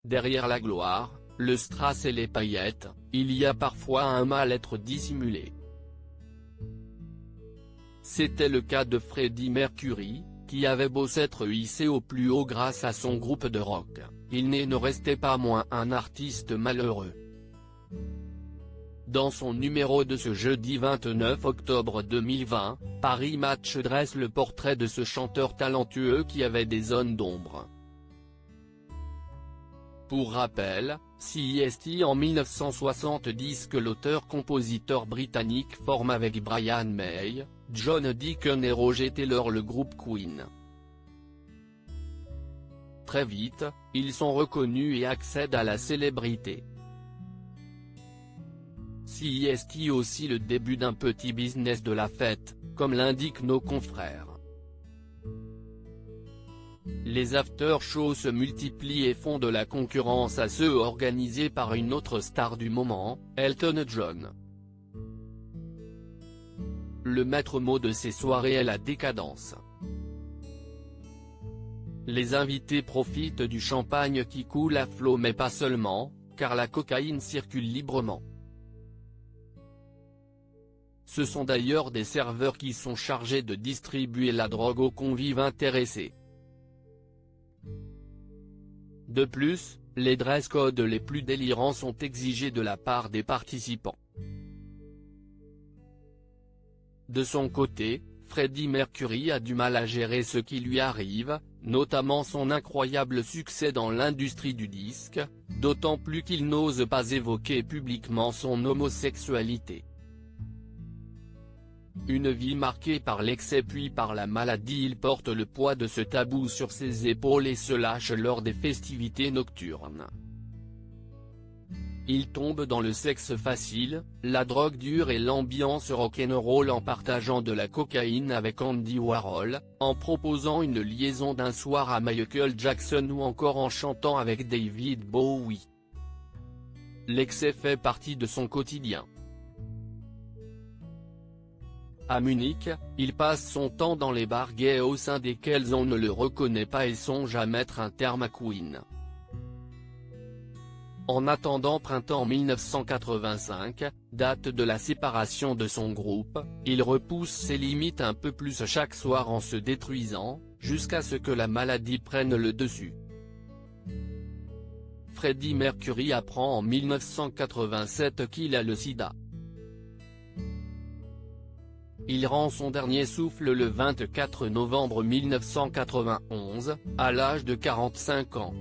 derrière la gloire, le strass et les paillettes, il y a parfois un mal-être dissimulé. C'était le cas de Freddie Mercury, qui avait beau s'être hissé au plus haut grâce à son groupe de rock, il ne restait pas moins un artiste malheureux. Dans son numéro de ce jeudi 29 octobre 2020, Paris Match dresse le portrait de ce chanteur talentueux qui avait des zones d'ombre. Pour rappel, CEST en 1970 que l'auteur-compositeur britannique forme avec Brian May, John Deacon et Roger Taylor le groupe Queen. Très vite, ils sont reconnus et accèdent à la célébrité. CEST aussi le début d'un petit business de la fête, comme l'indiquent nos confrères. Les after-shows se multiplient et font de la concurrence à ceux organisés par une autre star du moment, Elton John. Le maître mot de ces soirées est la décadence. Les invités profitent du champagne qui coule à flot mais pas seulement, car la cocaïne circule librement. Ce sont d'ailleurs des serveurs qui sont chargés de distribuer la drogue aux convives intéressés. De plus, les dress codes les plus délirants sont exigés de la part des participants. De son côté, Freddie Mercury a du mal à gérer ce qui lui arrive, notamment son incroyable succès dans l'industrie du disque, d'autant plus qu'il n'ose pas évoquer publiquement son homosexualité. Une vie marquée par l'excès puis par la maladie, il porte le poids de ce tabou sur ses épaules et se lâche lors des festivités nocturnes. Il tombe dans le sexe facile, la drogue dure et l'ambiance rock'n'roll en partageant de la cocaïne avec Andy Warhol, en proposant une liaison d'un soir à Michael Jackson ou encore en chantant avec David Bowie. L'excès fait partie de son quotidien. À Munich, il passe son temps dans les bars gays au sein desquels on ne le reconnaît pas et songe à mettre un terme à Queen. En attendant printemps 1985, date de la séparation de son groupe, il repousse ses limites un peu plus chaque soir en se détruisant, jusqu'à ce que la maladie prenne le dessus. Freddie Mercury apprend en 1987 qu'il a le sida. Il rend son dernier souffle le 24 novembre 1991, à l'âge de 45 ans.